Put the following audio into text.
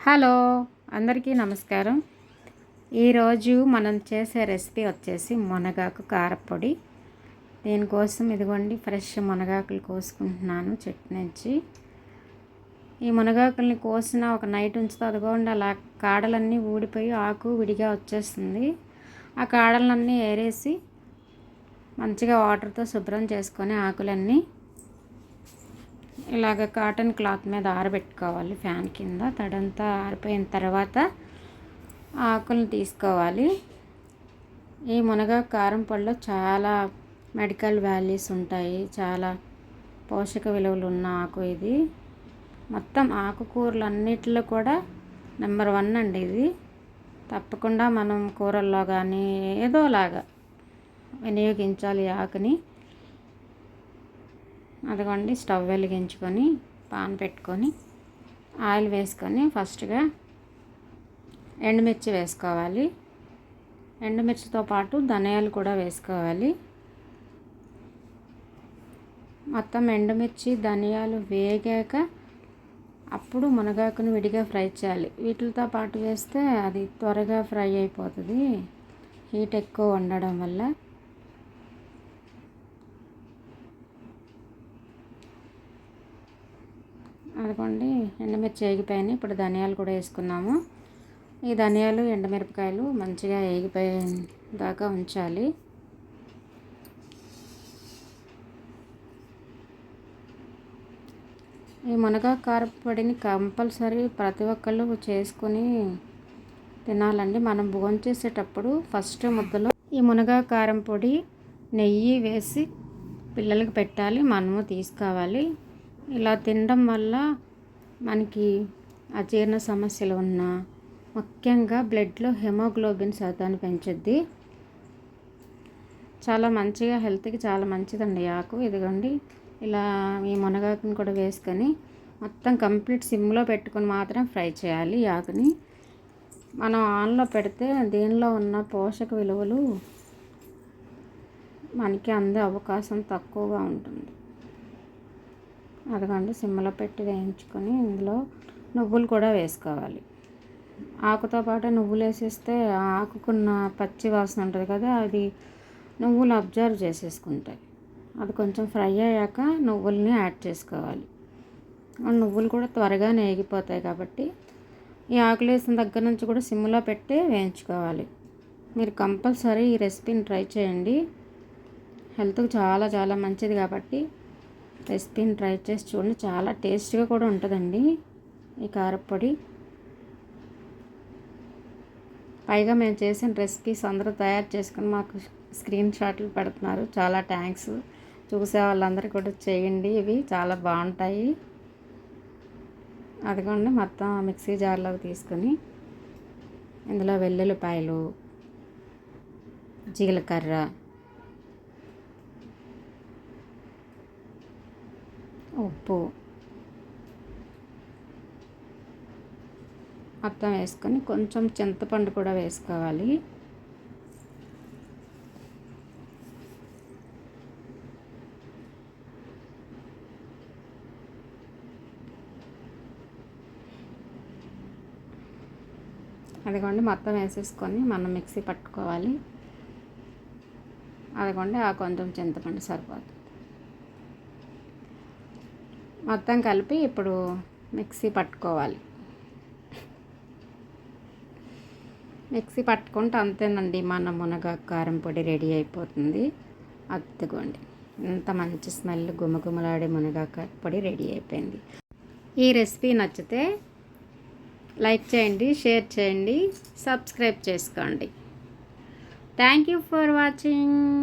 Hello, అందరికీ నమస్కారం. ఈరోజు మనం చేసే రెసిపీ వచ్చేసి మునగాకు కారపొడి. దీనికోసం ఇదిగోండి ఫ్రెష్ మునగాకులు కోసుకుంటున్నాను చెట్టు నుంచి. ఈ మునగాకుల్ని కోసిన ఒక నైట్ ఉంచితే అదిగోండి అలా కాడలన్నీ ఊడిపోయి ఆకు విడిగా వచ్చేస్తుంది. ఆ కాడలన్నీ ఏరేసి మంచిగా వాటర్తో శుభ్రం చేసుకొని ఆకులన్నీ ఇలాగ కాటన్ క్లాత్ మీద ఆరబెట్టుకోవాలి. ఫ్యాన్ కింద తడంతా ఆరిపోయిన తర్వాత ఆకులను తీసుకోవాలి. ఈ మునగాకు కారం పొడిలో చాలా మెడికల్ వాల్యూస్ ఉంటాయి. చాలా పోషక విలువలు ఉన్న ఆకు ఇది. మొత్తం ఆకుకూరలు అన్నిటిలో కూడా నెంబర్ 1 అండి ఇది. తప్పకుండా మనం కూరల్లో కానీ ఏదోలాగా వినియోగించాలి ఆకుని. అదిగోండి స్టవ్ వెలిగించుకొని పాన్ పెట్టుకొని ఆయిల్ వేసుకొని ఫస్ట్గా ఎండుమిర్చి వేసుకోవాలి. ఎండుమిర్చితో పాటు ధనియాలు కూడా వేసుకోవాలి. మొత్తం ఎండుమిర్చి ధనియాలు వేగాక అప్పుడు మునగాకుని విడిగా ఫ్రై చేయాలి. వీటితో పాటు వేస్తే అది త్వరగా ఫ్రై అయిపోతుంది హీట్ ఎక్కువ ఉండడం వల్ల. అనుకోండి ఎండుమిర్చి వేగిపోయినాయి. ఇప్పుడు ధనియాలు కూడా వేసుకున్నాము. ఈ ధనియాలు ఎండుమిరపకాయలు మంచిగా వేగిపోయేదాకా ఉంచాలి. ఈ మునగాకు కారపొడిని కంపల్సరీ ప్రతి ఒక్కళ్ళు చేసుకొని తినాలండి. మనం భోంచేసేటప్పుడు ఫస్ట్ ముద్దలో ఈ మునగాకు కారం పొడి నెయ్యి వేసి పిల్లలకి పెట్టాలి, మనము తీసుకోవాలి. ఇలా తినడం వల్ల మనకి అజీర్ణ సమస్యలు ఉన్నా, ముఖ్యంగా బ్లడ్లో హెమోగ్లోబిన్ శాతాన్ని పెంచుద్ది. చాలా మంచిగా హెల్త్కి చాలా మంచిదండి ఆకు. ఇదిగోండి ఇలా ఈ మునగాకుని కూడా వేసుకొని మొత్తం కంప్లీట్ సిమ్లో పెట్టుకొని మాత్రం ఫ్రై చేయాలి. ఈ ఆకుని మనం ఆన్లో పెడితే దీనిలో ఉన్న పోషక విలువలు మనకి అందే అవకాశం తక్కువగా ఉంటుంది. అదిగోండి సిమ్లో పెట్టి వేయించుకొని ఇందులో నువ్వులు కూడా వేసుకోవాలి. ఆకుతో పాటు నువ్వులు వేసేస్తే ఆకుకున్న పచ్చి వాసన ఉంటుంది కదా, అది నువ్వులు అబ్జర్వ్ చేసేసుకుంటాయి. అది కొంచెం ఫ్రై అయ్యాక నువ్వుల్ని యాడ్ చేసుకోవాలి. నువ్వులు కూడా త్వరగా నేగిపోతాయి కాబట్టి ఈ ఆకులు వేసిన దగ్గర నుంచి కూడా సిమ్లో పెట్టి వేయించుకోవాలి. మీరు కంపల్సరీ ఈ రెసిపీని ట్రై చేయండి. హెల్త్కి చాలా చాలా మంచిది కాబట్టి రెసిపీని ట్రై చేసి చూడండి. చాలా టేస్ట్గా కూడా ఉంటుందండి ఈ కారపొడి. పైగా మేము చేసిన రెసిపీస్ అందరూ తయారు చేసుకుని మాకు స్క్రీన్ షాట్లు పెడుతున్నారు. చాలా థ్యాంక్స్. చూసే వాళ్ళందరూ కూడా చేయండి, ఇవి చాలా బాగుంటాయి. అదిగోండి మొత్తం మిక్సీ జార్లోకి తీసుకొని ఇందులో వెల్లుల్లిపాయలు, జీలకర్ర, ఉప్పు మొత్తం వేసుకొని కొంచెం చింతపండు కూడా వేసుకోవాలి. అదిగోండి మొత్తం వేసేసుకొని మనం మిక్సీ పట్టుకోవాలి. అదిగోండి ఆ కొంచెం చింతపండు సరిపోతుంది. మొత్తం కలిపి ఇప్పుడు మిక్సీ పట్టుకోవాలి. మిక్సీ పట్టుకుంటే అంతేనండి, మన మునగాకు కారం పొడి రెడీ అయిపోతుంది. అద్దుకోండి ఎంత మంచి స్మెల్, గుమగుమలాడే మునగాకు పొడి రెడీ అయిపోయింది. ఈ రెసిపీ నచ్చితే లైక్ చేయండి, షేర్ చేయండి, సబ్స్క్రైబ్ చేసుకోండి. Thank you for watching.